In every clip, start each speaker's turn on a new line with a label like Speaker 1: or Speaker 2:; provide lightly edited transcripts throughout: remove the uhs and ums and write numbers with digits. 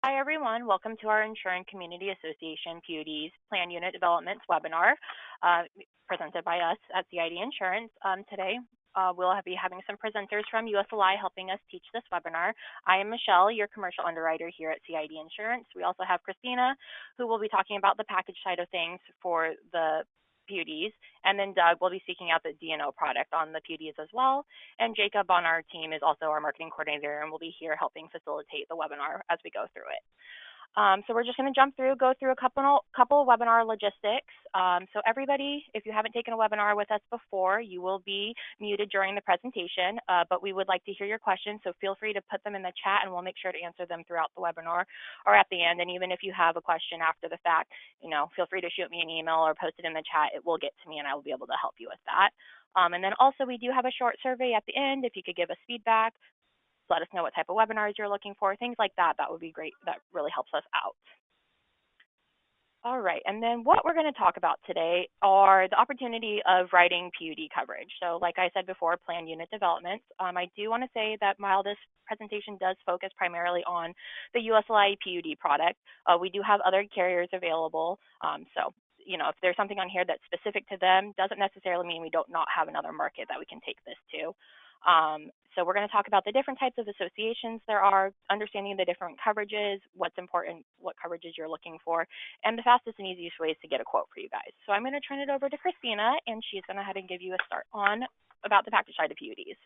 Speaker 1: Hi everyone, welcome to our Insuring Community Association PUDs Plan Unit Developments webinar presented by us at CID Insurance. Today we'll be having some presenters from USLI helping us teach this webinar. I am Michelle, your commercial underwriter here at CID Insurance. We also have Christina, who will be talking about the package side of things for the PUDs, and then Doug will be seeking out the D&O product on the PUDs as well. And Jacob on our team is also our marketing coordinator and will be here helping facilitate the webinar as we go through it. So we're just going to go through a couple webinar logistics. So everybody, if you haven't taken a webinar with us before, you will be muted during the presentation, but we would like to hear your questions. So feel free to put them in the chat and we'll make sure to answer them throughout the webinar or at the end. And even if you have a question after the fact, feel free to shoot me an email or post it in the chat. It will get to me and I will be able to help you with that. And then also we do have a short survey at the end. If you could give us feedback, let us know what type of webinars you're looking for, things like that. That would be great. That really helps us out. All right, and then what we're going to talk about today are the opportunity of writing PUD coverage. So like I said before, plan unit developments. I do want to say that while this presentation does focus primarily on the USLI PUD product, we do have other carriers available. So if there's something on here that's specific to them, doesn't necessarily mean we don't not have another market that we can take this to. So we're going to talk about the different types of associations there are, understanding the different coverages, what's important, what coverages you're looking for, and the fastest and easiest ways to get a quote for you guys. So I'm going to turn it over to Christina, and she's going to go ahead and give you a start on about the package side of PUDs.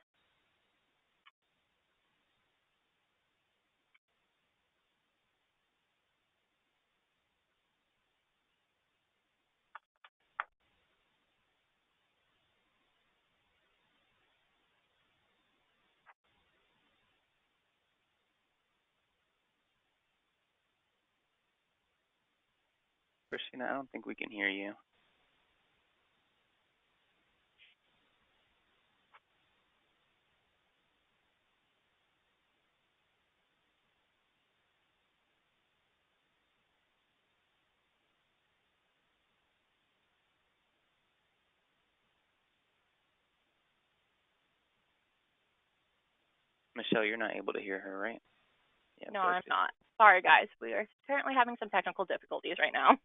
Speaker 2: Christina, I don't think we can hear you. Michelle, you're not able to hear her, right?
Speaker 1: Yeah, no, I'm not. Sorry, guys. We are currently having some technical difficulties right now.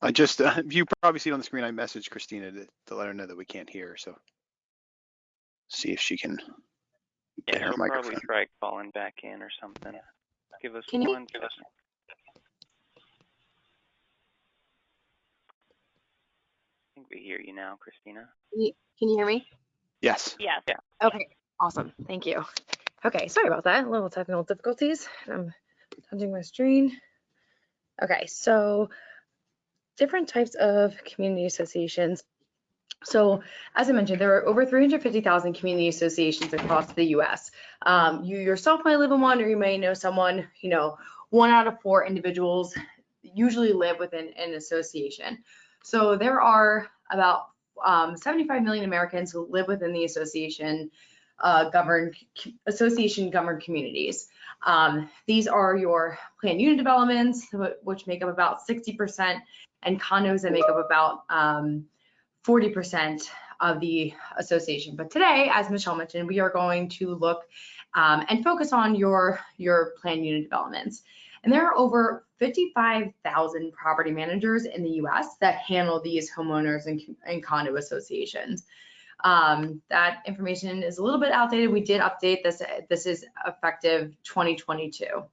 Speaker 3: I just, you probably see it on the screen, I messaged Christina to let her know that we can't hear her, so see if she can get her microphone.
Speaker 2: Probably try calling back in or something. Give us
Speaker 4: one second.
Speaker 2: I think we hear you now, Christina.
Speaker 4: Can you hear me?
Speaker 3: Yes.
Speaker 1: Yes. Yeah.
Speaker 4: Okay, awesome. Thank you. Okay, sorry about that. A little technical difficulties. I'm touching my screen. Okay, so different types of community associations. So as I mentioned, there are over 350,000 community associations across the US. You yourself might live in one, or you may know someone, 1 out of 4 individuals usually live within an association. So there are about 75 million Americans who live within the association governed communities. These are your planned unit developments, which make up about 60%, and condos that make up about 40% of the association. But today, as Michelle mentioned, we are going to look and focus on your planned unit developments. And there are over 55,000 property managers in the US that handle these homeowners and condo associations. That information is a little bit outdated. We did update this. This is effective 2022.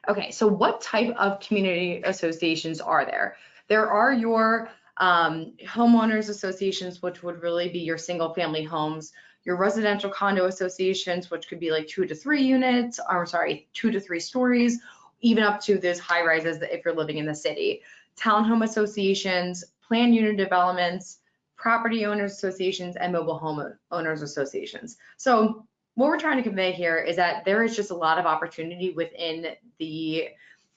Speaker 4: Okay, so what type of community associations are there? There are your homeowners associations, which would really be your single family homes, your residential condo associations, which could be like 2 to 3 units, or sorry, 2 to 3 stories, even up to those high rises if you're living in the city. Townhome associations, planned unit developments, property owners associations, and mobile home owners associations. So what we're trying to convey here is that there is just a lot of opportunity within the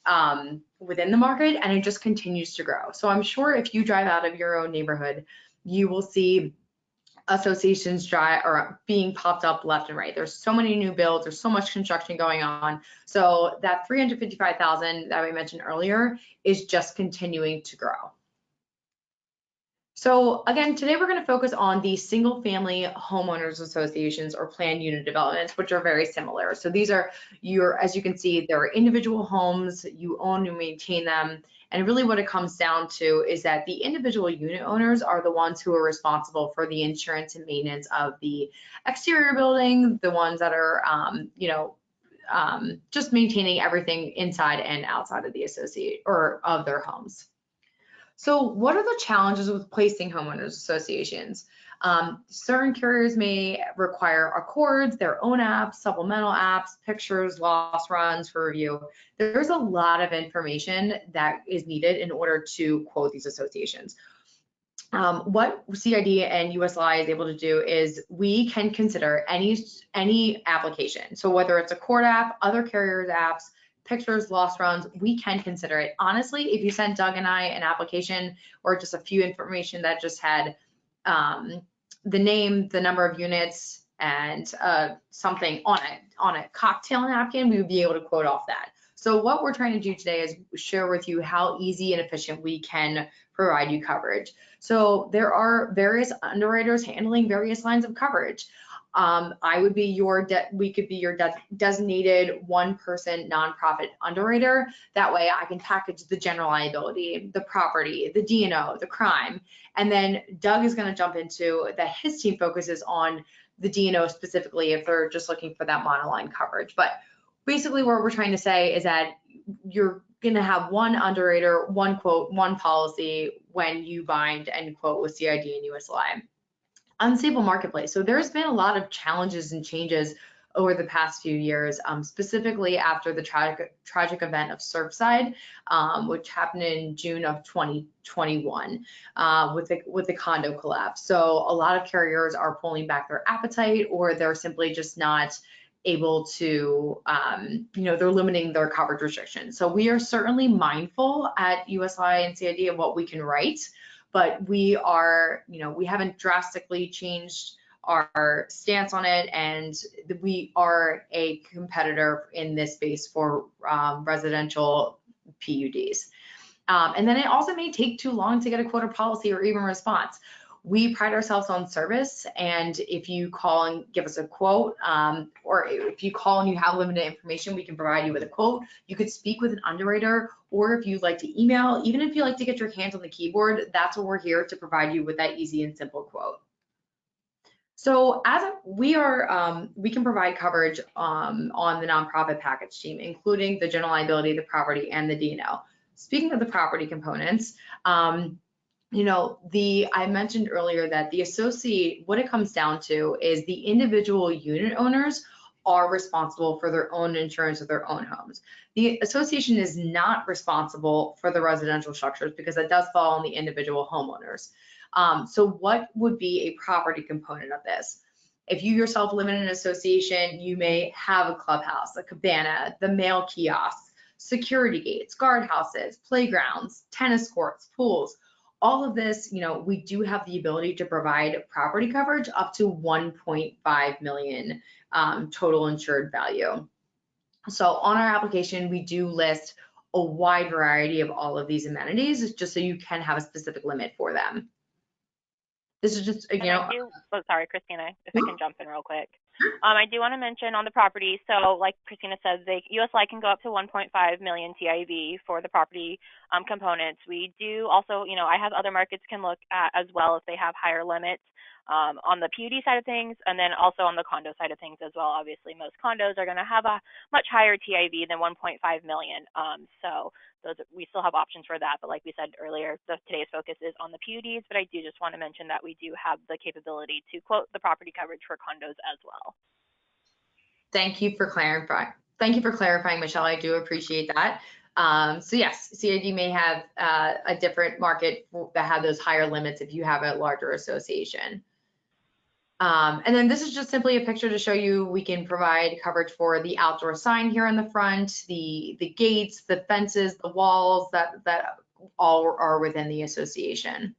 Speaker 4: market, and it just continues to grow. So I'm sure if you drive out of your own neighborhood, you will see associations being popped up left and right. There's so many new builds, there's so much construction going on. So that 355,000 that we mentioned earlier is just continuing to grow. So again, today we're going to focus on the single family homeowners associations or planned unit developments, which are very similar. So these are as you can see, they're individual homes, you own and maintain them. And really what it comes down to is that the individual unit owners are the ones who are responsible for the insurance and maintenance of the exterior building, the ones that are, just maintaining everything inside and outside of the associate or of their homes. So what are the challenges with placing homeowners associations? Certain carriers may require accords, their own apps, supplemental apps, pictures, loss runs for review. There's a lot of information that is needed in order to quote these associations. What CID and USLI is able to do is we can consider any application. So whether it's a court app, other carriers apps, pictures, loss runs, we can consider it. Honestly, if you sent Doug and I an application or just a few information that just had the name, the number of units, and something on a cocktail napkin, we would be able to quote off that. So what we're trying to do today is share with you how easy and efficient we can provide you coverage. So there are various underwriters handling various lines of coverage. We could be your designated one-person nonprofit underwriter. That way I can package the general liability, the property, the D&O, the crime. And then Doug is going to jump into that his team focuses on the D&O specifically if they're just looking for that monoline coverage. But basically what we're trying to say is that you're going to have one underwriter, one quote, one policy when you bind and quote with CID and USLI. Unstable marketplace. So there's been a lot of challenges and changes over the past few years, specifically after the tragic event of Surfside, which happened in June of 2021 with the condo collapse. So a lot of carriers are pulling back their appetite, or they're simply just not able to, they're limiting their coverage restrictions. So we are certainly mindful at USLI and CID of what we can write, but we are, we haven't drastically changed our stance on it, and we are a competitor in this space for residential PUDs. And then it also may take too long to get a quote or policy or even response. We pride ourselves on service, and if you call and give us a quote, or if you call and you have limited information, we can provide you with a quote. You could speak with an underwriter, or if you'd like to email, even if you like to get your hands on the keyboard, that's what we're here to provide you with that easy and simple quote. So we can provide coverage on the nonprofit package team, including the general liability, the property, and the D&O. Speaking of the property components, I mentioned earlier that the associate, what it comes down to is the individual unit owners are responsible for their own insurance of their own homes. The association is not responsible for the residential structures because it does fall on the individual homeowners. So what would be a property component of this? If you yourself live in an association, you may have a clubhouse, a cabana, the mail kiosks, security gates, guardhouses, playgrounds, tennis courts, pools. All of this, we do have the ability to provide property coverage up to 1.5 million total insured value. So on our application, we do list a wide variety of all of these amenities, just so you can have a specific limit for them. This is just,
Speaker 1: sorry, Christina, if I can jump in real quick. I do want to mention on the property, so like Christina said, USLI can go up to 1.5 million TIV for the property components. We do also, I have other markets can look at as well if they have higher limits on the PUD side of things, and then also on the condo side of things as well. Obviously, most condos are going to have a much higher TIV than 1.5 million. So we still have options for that, but like we said earlier, today's focus is on the PUDs, but I do just want to mention that we do have the capability to quote the property coverage for condos as well.
Speaker 4: Thank you for clarifying. Thank you for clarifying, Michelle. I do appreciate that. So yes, CID may have a different market that have those higher limits if you have a larger association. And then this is just simply a picture to show you we can provide coverage for the outdoor sign here in the front, the gates, the fences, the walls, that all are within the association.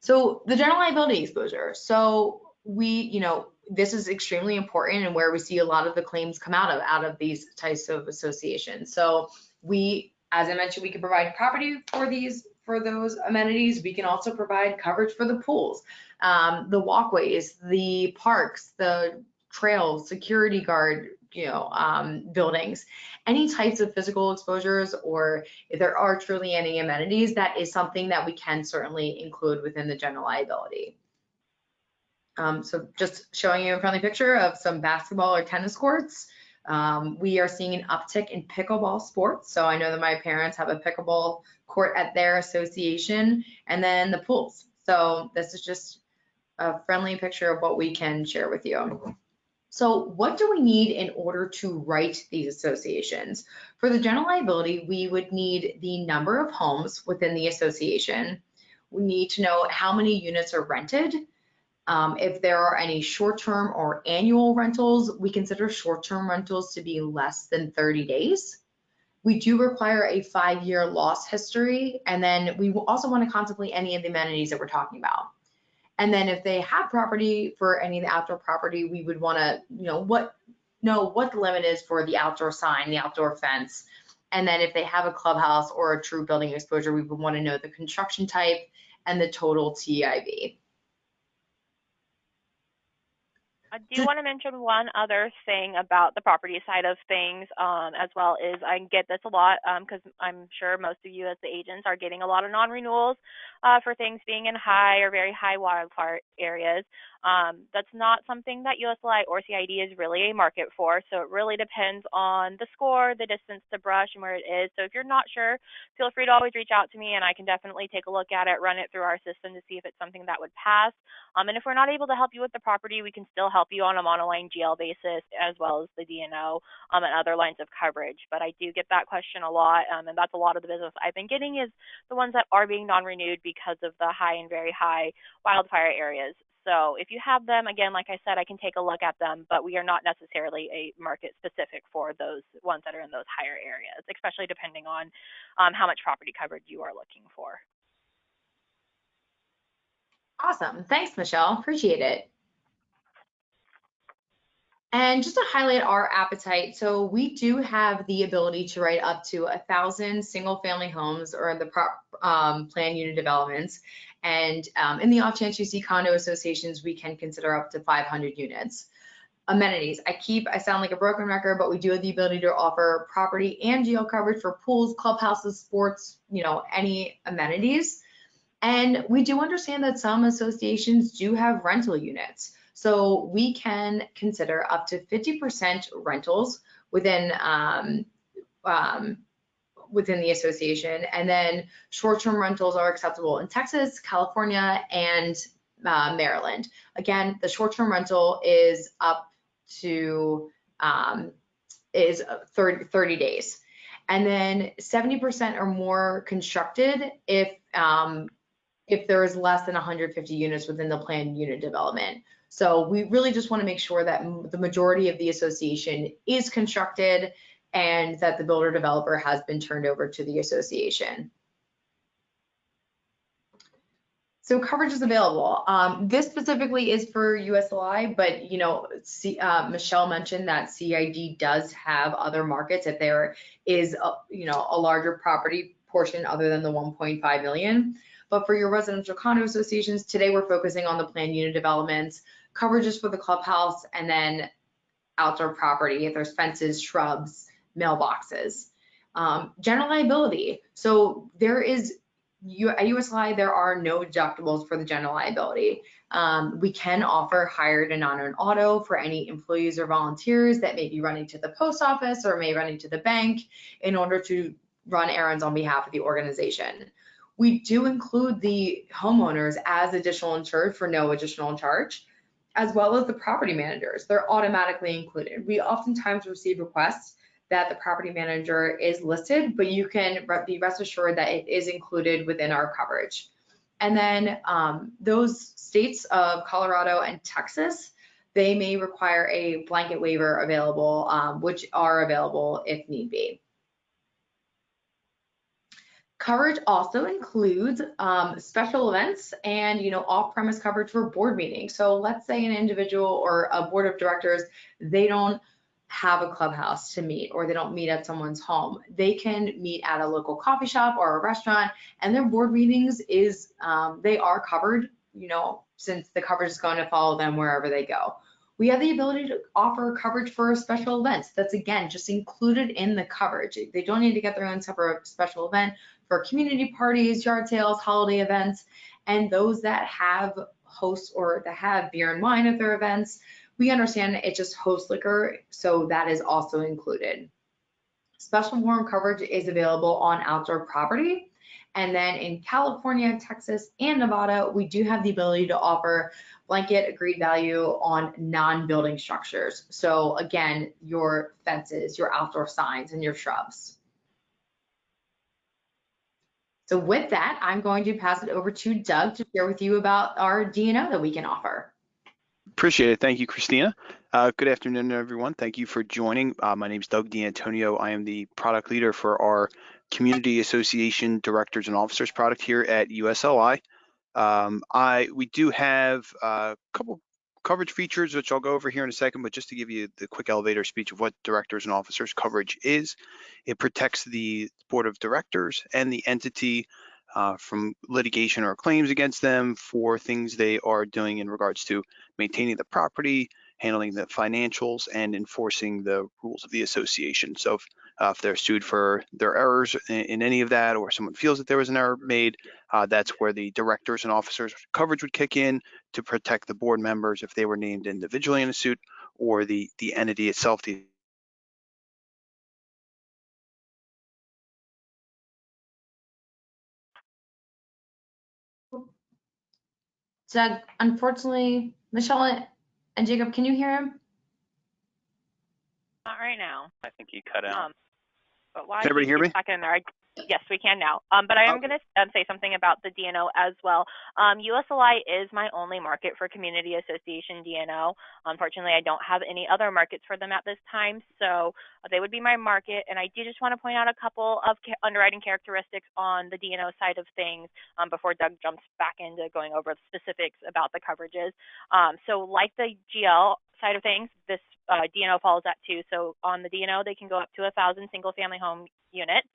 Speaker 4: So the general liability exposure. So this is extremely important and where we see a lot of the claims come out of these types of associations. So as I mentioned, we can provide property for for those amenities, we can also provide coverage for the pools, the walkways, the parks, the trails, security guard, buildings, any types of physical exposures, or if there are truly any amenities, that is something that we can certainly include within the general liability. So just showing you a friendly picture of some basketball or tennis courts. We are seeing an uptick in pickleball sports. So I know that my parents have a pickleball court at their association, and then the pools. So this is just a friendly picture of what we can share with you. So what do we need in order to write these associations? For the general liability, we would need the number of homes within the association. We need to know how many units are rented. If there are any short-term or annual rentals, we consider short-term rentals to be less than 30 days. We do require a 5-year loss history, and then we also want to contemplate any of the amenities that we're talking about. And then if they have property for any of the outdoor property, we would want to know what the limit is for the outdoor sign, the outdoor fence. And then if they have a clubhouse or a true building exposure, we would want to know the construction type and the total TIV.
Speaker 1: I do want to mention one other thing about the property side of things, as well as I get this a lot because I'm sure most of you as the agents are getting a lot of non-renewals for things being in high or very high wildfire areas. That's not something that USLI or CID is really a market for, so it really depends on the score, the distance to brush, and where it is. So if you're not sure, feel free to always reach out to me, and I can definitely take a look at it, run it through our system to see if it's something that would pass. And if we're not able to help you with the property, we can still help you on a monoline GL basis, as well as the D&O and other lines of coverage. But I do get that question a lot, and that's a lot of the business I've been getting is the ones that are being non-renewed because of the high and very high wildfire areas. So if you have them, again, like I said, I can take a look at them, but we are not necessarily a market specific for those ones that are in those higher areas, especially depending on how much property coverage you are looking for.
Speaker 4: Awesome. Thanks, Michelle. Appreciate it. And just to highlight our appetite, so we do have the ability to write up to 1,000 single-family homes or the planned unit developments. And in the off chance you see condo associations, we can consider up to 500 units. Amenities. I sound like a broken record, but we do have the ability to offer property and GL coverage for pools, clubhouses, sports, any amenities. And we do understand that some associations do have rental units. So we can consider up to 50% rentals within the association. And then short-term rentals are acceptable in Texas, California, and Maryland. Again, the short-term rental is up to 30 days. And then 70% or more constructed if there is less than 150 units within the planned unit development. So we really just want to make sure that the majority of the association is constructed and that the builder developer has been turned over to the association. So coverage is available. This specifically is for USLI, but Michelle mentioned that CID does have other markets if there is a larger property portion other than the 1.5 million. But for your residential condo associations, today we're focusing on the planned unit developments, coverages for the clubhouse, and then outdoor property if there's fences, shrubs, mailboxes. General liability. So there is, at USLI, there are no deductibles for the general liability. We can offer hired and non-owned auto for any employees or volunteers that may be running to the post office or may running to the bank in order to run errands on behalf of the organization. We do include the homeowners as additional insured for no additional charge, as well as the property managers. They're automatically included. We oftentimes receive requests that the property manager is listed, but you can be rest assured that it is included within our coverage. And then those states of Colorado and Texas, they may require a blanket waiver available, which are available if need be. Coverage also includes special events and off-premise coverage for board meetings. So let's say an individual or a board of directors, they don't have a clubhouse to meet, or they don't meet at someone's home, they can meet at a local coffee shop or a restaurant, and their board meetings is, they are covered, since the coverage is going to follow them wherever they go. We have the ability to offer coverage for special events. That's, again, just included in the coverage. They don't need to get their own separate special event for community parties, yard sales, holiday events, and those that have hosts or that have beer and wine at their events. We understand it just host liquor, so that is also included. Special warm coverage is available on outdoor property. And then in California, Texas, and Nevada, we do have the ability to offer blanket agreed value on non-building structures. So again, your fences, your outdoor signs, and your shrubs. So with that, I'm going to pass it over to Doug to share with you about our D&O that we can offer.
Speaker 3: Appreciate it. Thank you, Christina. Good afternoon, everyone. Thank you for joining. My name is Doug D'Antonio. I am the product leader for our Community Association Directors and Officers product here at USLI. We do have a couple coverage features, which I'll go over here in a second, but just to give you the quick elevator speech of what Directors and Officers coverage is, it protects the Board of Directors and the entity from litigation or claims against them for things they are doing in regards to maintaining the property, handling the financials, and enforcing the rules of the association. So if they're sued for their errors in any of that, or someone feels that there was an error made, that's where the Directors and Officers coverage would kick in to protect the board members if they were named individually in a suit, or the entity itself.
Speaker 4: Doug, unfortunately, Michelle and Jacob, can you hear him?
Speaker 1: Not right now.
Speaker 2: I think you cut out.
Speaker 1: But why
Speaker 3: Can everybody hear me?
Speaker 1: back in there? Yes, we can now. But I am going to say something about the D&O as well. USLI is my only market for Community Association D&O. Unfortunately, I don't have any other markets for them at this time, so they would be my market. And I do just want to point out a couple of underwriting characteristics on the D&O side of things before Doug jumps back into going over the specifics about the coverages. So like the GL side of things, this D&O falls at 2. So on the D&O, they can go up to 1,000 single-family home units.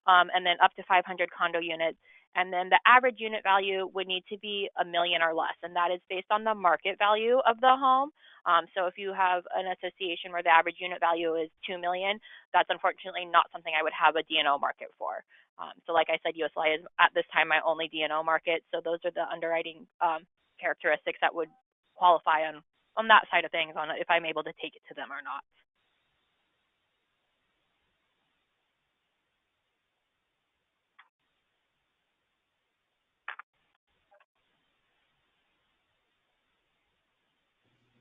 Speaker 1: And then up to 500 condo units. And then the average unit value would need to be $1 million or less, and that is based on the market value of the home. So if you have an association where the average unit value is $2 million, that's unfortunately not something I would have a D&O market for. So like I said, USLI is at this time my only D&O market. So those are the underwriting characteristics that would qualify on that side of things, on if I'm able to take it to them or not.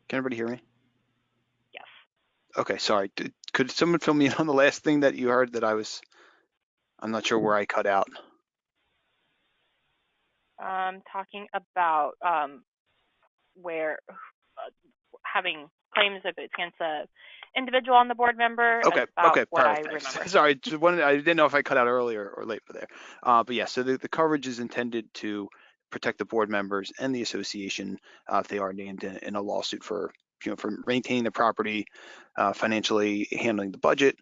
Speaker 3: Can everybody hear me?
Speaker 1: Yes.
Speaker 3: Okay, sorry. Could someone fill me in on the last thing that you heard that I'm not sure where I cut out.
Speaker 1: Talking about where having claims if it's against an individual on the board member.
Speaker 3: Okay,
Speaker 1: perfect.
Speaker 3: I remember. Sorry, I didn't know if I cut out earlier or late for there. But yeah, so the coverage is intended to protect the board members and the association if they are named in a lawsuit for maintaining the property, financially handling the budget,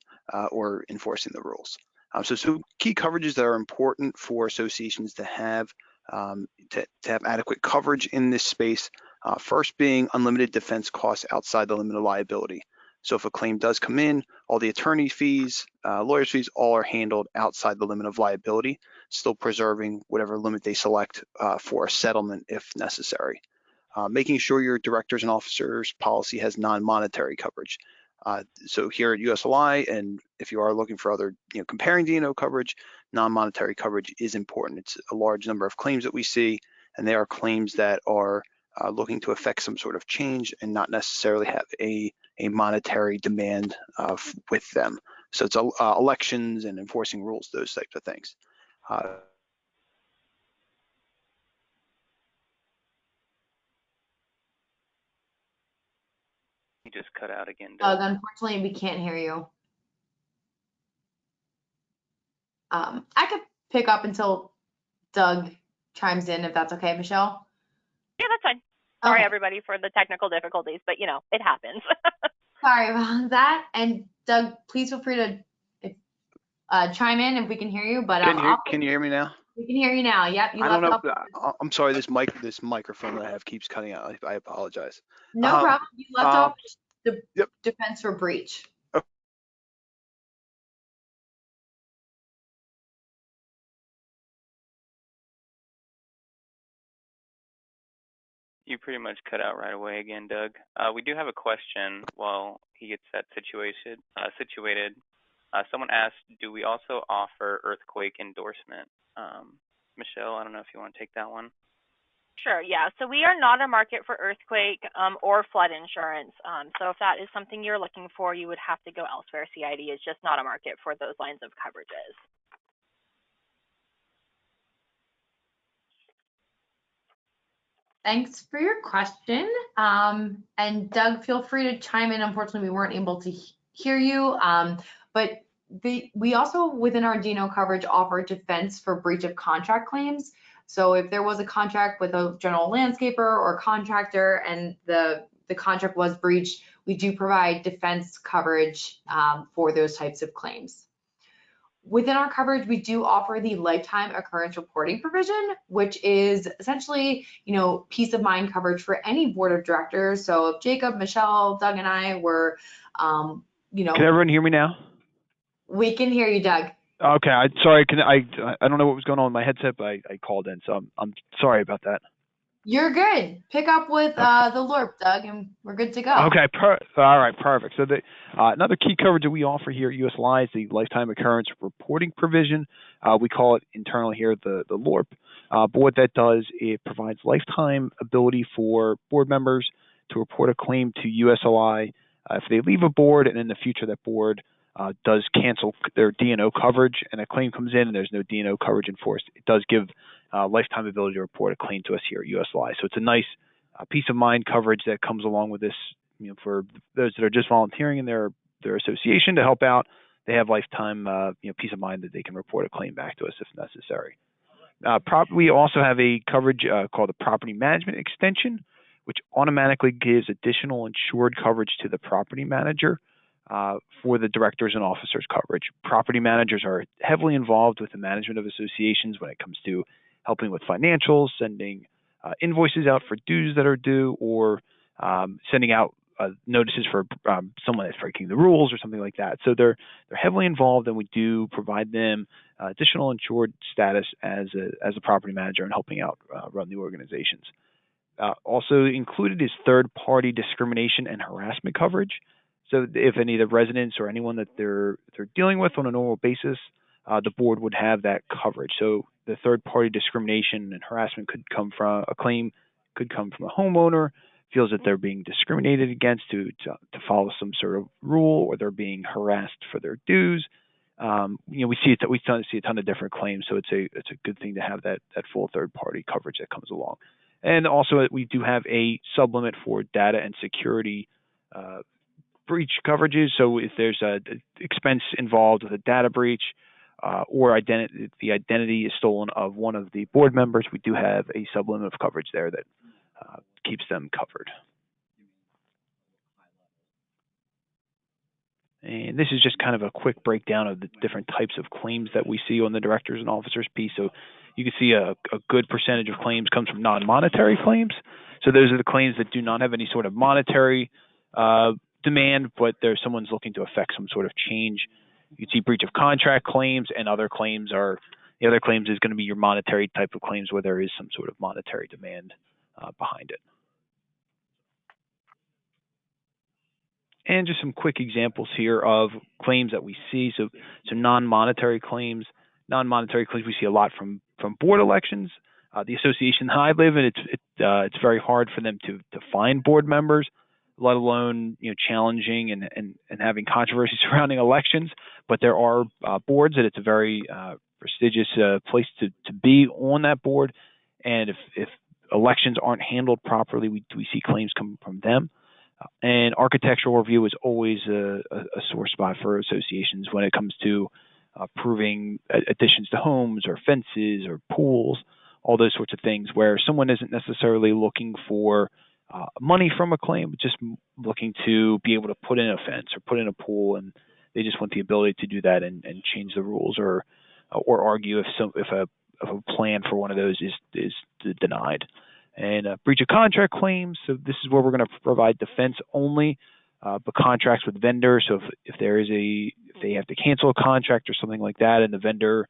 Speaker 3: or enforcing the rules. So key coverages that are important for associations to have adequate coverage in this space. First being unlimited defense costs outside the limit of liability. So if a claim does come in, all the attorney fees, lawyers' fees, all are handled outside the limit of liability, still preserving whatever limit they select for a settlement if necessary. Making sure your directors and officers policy has non-monetary coverage. So here at USLI, and if you are looking for other, comparing D&O coverage, non-monetary coverage is important. It's a large number of claims that we see, and they are claims that are looking to affect some sort of change and not necessarily have a monetary demand with them. So it's elections and enforcing rules, those types of things.
Speaker 2: You just cut out again,
Speaker 4: Doug,
Speaker 2: Doug.
Speaker 4: unfortunately, we can't hear you. I could pick up until Doug chimes in, if that's okay, Michelle.
Speaker 1: Yeah, that's fine. Sorry,
Speaker 4: Okay.
Speaker 1: everybody, for the technical difficulties, but it happens.
Speaker 4: Sorry about that. And Doug, please feel free to chime in if we can hear you. But
Speaker 3: Can you hear me now?
Speaker 4: we can hear you now. Yep, you
Speaker 3: I don't
Speaker 4: left
Speaker 3: know.
Speaker 4: off.
Speaker 3: I'm sorry. This microphone that I have keeps cutting out. I apologize.
Speaker 4: No problem. You left off the
Speaker 3: Yep.
Speaker 4: defense for breach.
Speaker 2: You pretty much cut out right away again, Doug. We do have a question while he gets that situated. Someone asked, do we also offer earthquake endorsement? Michelle, I don't know if you want to take that one.
Speaker 1: Sure, yeah. So we are not a market for earthquake or flood insurance. So if that is something you're looking for, you would have to go elsewhere. CID is just not a market for those lines of coverages.
Speaker 4: Thanks for your question. And Doug, feel free to chime in. Unfortunately, we weren't able to hear you. But we also, within our D&O coverage, offer defense for breach of contract claims. So if there was a contract with a general landscaper or contractor and the contract was breached, we do provide defense coverage for those types of claims. Within our coverage, we do offer the lifetime occurrence reporting provision, which is essentially, peace of mind coverage for any board of directors. So if Jacob, Michelle, Doug, and I were,
Speaker 5: Can everyone hear me now?
Speaker 4: We can hear you, Doug.
Speaker 5: Okay, sorry. I don't know what was going on with my headset, but I called in, so I'm sorry about that.
Speaker 4: You're good. Pick up with the LORP, Doug, and we're good to go.
Speaker 5: Okay, all right, perfect. So another key coverage that we offer here at US Li is the lifetime occurrence reporting provision. We call it internally here the LORP. But what that does, it provides lifetime ability for board members to report a claim to USLI if they leave a board and in the future that board does cancel their D&O coverage and a claim comes in and there's no D&O coverage enforced. It does give lifetime ability to report a claim to us here at USLI. So it's a nice peace of mind coverage that comes along with this, for those that are just volunteering in their association to help out. They have lifetime, peace of mind that they can report a claim back to us if necessary. We also have a coverage called the property management extension, which automatically gives additional insured coverage to the property manager for the directors and officers coverage. Property managers are heavily involved with the management of associations when it comes to helping with financials, sending invoices out for dues that are due, or sending out notices for someone that's breaking the rules or something like that. So they're heavily involved, and we do provide them additional insured status as a property manager and helping out run the organizations. Also included is third-party discrimination and harassment coverage. So if any of the residents or anyone that they're dealing with on a normal basis, the board would have that coverage. So the third-party discrimination and harassment could come from a claim, could come from a homeowner, feels that they're being discriminated against to follow some sort of rule, or they're being harassed for their dues. We see a ton of different claims, so it's a good thing to have that full third-party coverage that comes along. And also, we do have a sublimit for data and security breach coverages. So if there's a expense involved with a data breach or the identity is stolen of one of the board members, we do have a sublimit of coverage there that keeps them covered. And this is just kind of a quick breakdown of the different types of claims that we see on the directors and officers piece. So you can see a good percentage of claims comes from non-monetary claims. So those are the claims that do not have any sort of monetary demand, but someone's looking to affect some sort of change. You can see breach of contract claims, and other claims the other claims is going to be your monetary type of claims where there is some sort of monetary demand behind it. And just some quick examples here of claims that we see. So non-monetary claims. Non-monetary claims we see a lot from board elections. The association that I live in, it's very hard for them to find board members, let alone challenging and having controversy surrounding elections. But there are boards that it's a very prestigious place to be on that board. And if elections aren't handled properly, we see claims come from them. And architectural review is always a sore spot for associations when it comes to approving additions to homes or fences or pools, all those sorts of things where someone isn't necessarily looking for money from a claim, but just looking to be able to put in a fence or put in a pool, and they just want the ability to do that and change the rules or argue if a plan for one of those is denied. And breach of contract claims. So this is where we're going to provide defense only, but contracts with vendors. So if they have to cancel a contract or something like that, and the vendor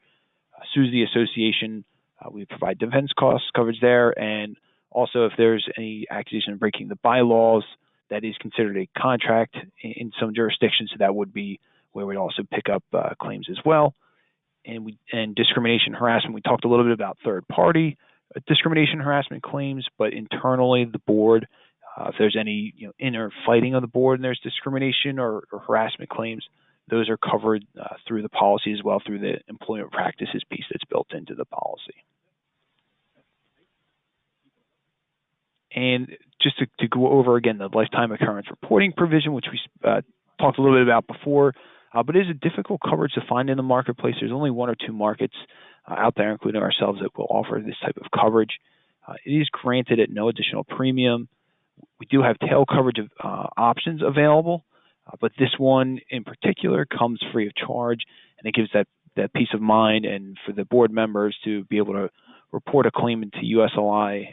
Speaker 5: sues the association, we provide defense costs coverage there. And also, if there's any accusation of breaking the bylaws, that is considered a contract in some jurisdictions. So that would be where we'd also pick up claims as well. And discrimination, harassment. We talked a little bit about third-party discrimination, harassment claims, but internally, the board, if there's any inner fighting of the board and there's discrimination or harassment claims, those are covered through the policy as well, through the employment practices piece that's built into the policy. And just to go over again the lifetime occurrence reporting provision, which we talked a little bit about before, but it is a difficult coverage to find in the marketplace. There's only one or two markets out there, including ourselves, that will offer this type of coverage. It is granted at no additional premium. We do have tail coverage of, options available, but this one in particular comes free of charge, and it gives that peace of mind and for the board members to be able to report a claim into USLI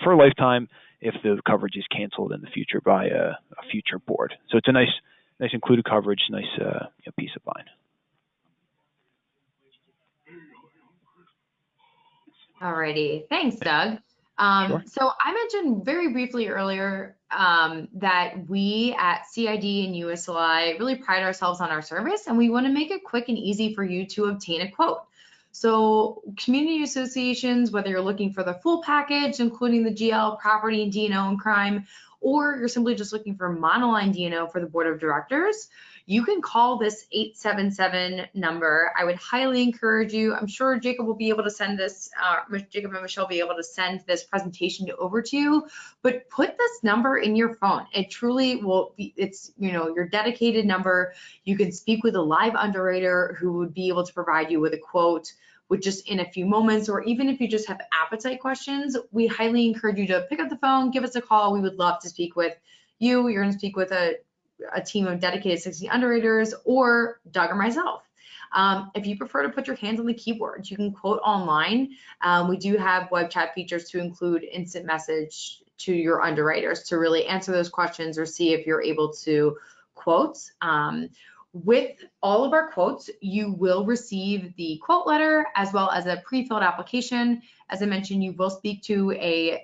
Speaker 5: for a lifetime if the coverage is canceled in the future by a future board. So it's a nice included coverage, nice peace of mind.
Speaker 4: Alrighty, thanks, Doug.
Speaker 5: Sure.
Speaker 4: So I mentioned very briefly earlier that we at CID and USLI really pride ourselves on our service, and we want to make it quick and easy for you to obtain a quote. So community associations, whether you're looking for the full package, including the GL, property, D&O, and crime, or you're simply just looking for monoline D&O for the board of directors, you can call this 877 number. I would highly encourage you. I'm sure Jacob will be able to send this, Jacob and Michelle will be able to send this presentation over to you, but put this number in your phone. It truly will be, it's, your dedicated number. You can speak with a live underwriter who would be able to provide you with a quote with just in a few moments, or even if you just have appetite questions, we highly encourage you to pick up the phone, give us a call. We would love to speak with you. You're going to speak with a team of dedicated 60 underwriters or Doug or myself. If you prefer to put your hands on the keyboard, you can quote online. We do have web chat features to include instant message to your underwriters to really answer those questions or see if you're able to quote. With all of our quotes, you will receive the quote letter as well as a pre-filled application. As I mentioned, you will speak to a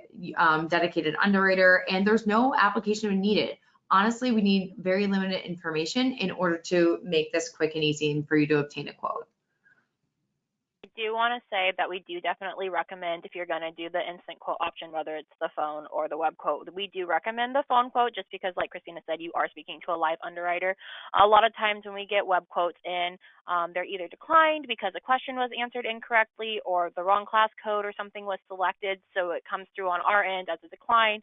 Speaker 4: dedicated underwriter, and there's no application needed. Honestly, we need very limited information in order to make this quick and easy and for you to obtain a quote.
Speaker 1: I do want to say that we do definitely recommend, if you're going to do the instant quote option, whether it's the phone or the web quote, we do recommend the phone quote just because, like Christina said, you are speaking to a live underwriter. A lot of times when we get web quotes in, they're either declined because a question was answered incorrectly or the wrong class code or something was selected, so it comes through on our end as a decline.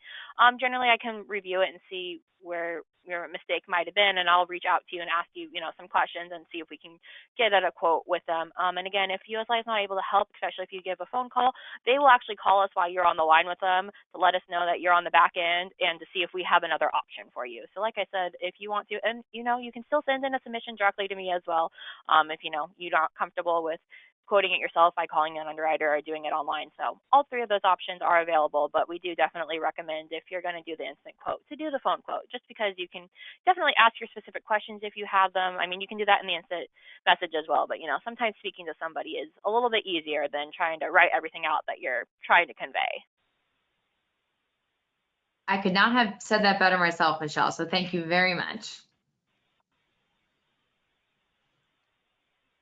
Speaker 1: Generally, I can review it and see where your mistake might have been, and I'll reach out to you and ask you, some questions and see if we can get at a quote with them. And again, if USI is not able to help, especially if you give a phone call, they will actually call us while you're on the line with them to let us know that you're on the back end and to see if we have another option for you. So like I said, if you want to, and you can still send in a submission directly to me as well. If you're not comfortable with quoting it yourself by calling an underwriter or doing it online. So all three of those options are available, but we do definitely recommend, if you're going to do the instant quote, to do the phone quote, just because you can definitely ask your specific questions if you have them. I mean, you can do that in the instant message as well, but sometimes speaking to somebody is a little bit easier than trying to write everything out that you're trying to convey.
Speaker 4: I could not have said that better myself, Michelle, so thank you very much.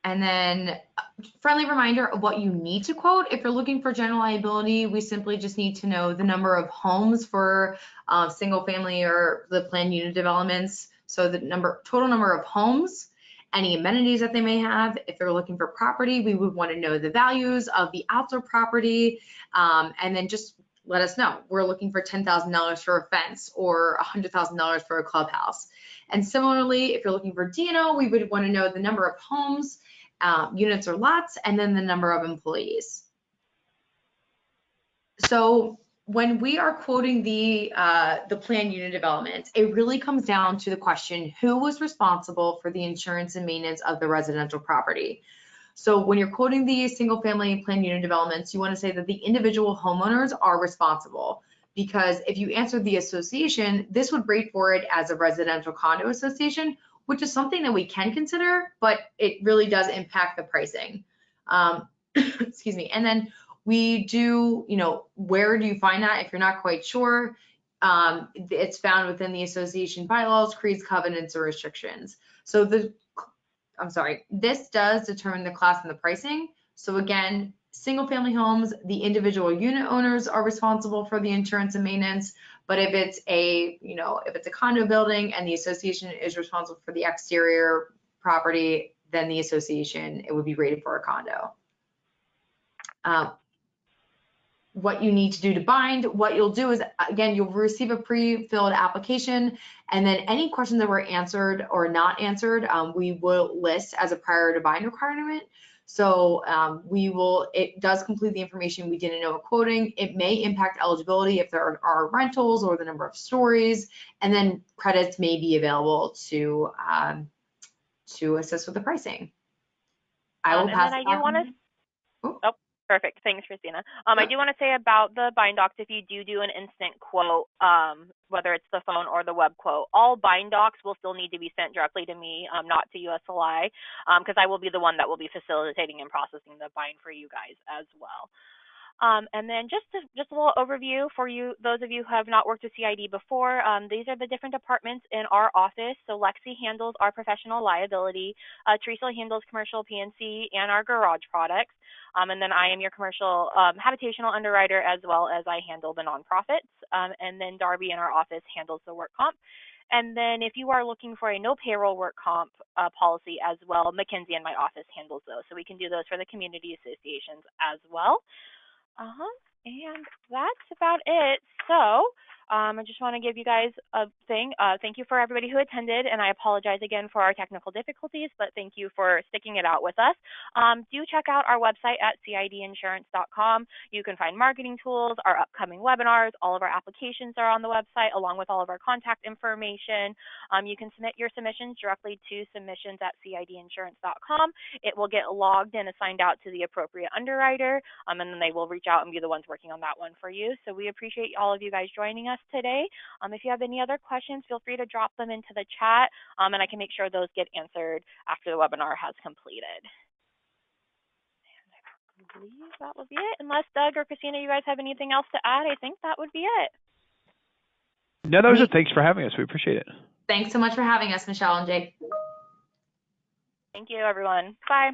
Speaker 4: And then friendly reminder of what you need to quote. If you're looking for general liability, we simply just need to know the number of homes for single family or the planned unit developments. So the total number of homes, any amenities that they may have. If they're looking for property, we would want to know the values of the outdoor property, and then just let us know. We're looking for $10,000 for a fence or $100,000 for a clubhouse. And similarly, if you're looking for D&O, we would want to know the number of homes, units or lots, and then the number of employees. So when we are quoting the plan unit development, it really comes down to the question, who was responsible for the insurance and maintenance of the residential property? So when you're quoting the single family plan unit developments, you want to say that the individual homeowners are responsible, because if you answer the association, this would rate for it as a residential condo association, which is something that we can consider, but it really does impact the pricing. Excuse me. And then we do, where do you find that if you're not quite sure? It's found within the association bylaws, creeds, covenants, or restrictions. So this does determine the class and the pricing. So again, single family homes, the individual unit owners are responsible for the insurance and maintenance. But if it's a condo building and the association is responsible for the exterior property, then the association, it would be rated for a condo. What you need to do to bind, what you'll do is, again, you'll receive a pre-filled application, and then any questions that were answered or not answered, we will list as a prior to bind requirement. So it does complete the information we didn't know at quoting. It may impact eligibility if there are rentals or the number of stories, and then credits may be available to assist with the pricing. I will pass it back.
Speaker 1: Perfect. Thanks, Christina. I do want to say about the bind docs, if you do an instant quote, whether it's the phone or the web quote, all bind docs will still need to be sent directly to me, not to USLI, because I will be the one that will be facilitating and processing the bind for you guys as well. And then just a little overview for you, those of you who have not worked with CID before, these are the different departments in our office. So Lexi handles our professional liability, Teresa handles commercial P&C and our garage products. And then I am your commercial habitational underwriter, as well as I handle the nonprofits. And then Darby in our office handles the work comp. And then if you are looking for a no payroll work comp policy as well, Mackenzie in my office handles those. So we can do those for the community associations as well. And that's about it. So I just want to give you guys a thing. Thank you for everybody who attended, and I apologize again for our technical difficulties, but thank you for sticking it out with us. Do check out our website at cidinsurance.com. You can find marketing tools, our upcoming webinars, all of our applications are on the website, along with all of our contact information. You can submit your submissions directly to submissions@cidinsurance.com. It will get logged and assigned out to the appropriate underwriter, and then they will reach out and be the ones working on that one for you. So we appreciate all of you guys joining us today. If you have any other questions, feel free to drop them into the chat, and I can make sure those get answered after the webinar has completed. And I believe that will be it. Unless Doug or Christina, you guys have anything else to add, I think that would be it.
Speaker 5: No, that was it. Thanks for having us. We appreciate it.
Speaker 4: Thanks so much for having us, Michelle and Jake.
Speaker 1: Thank you, everyone. Bye.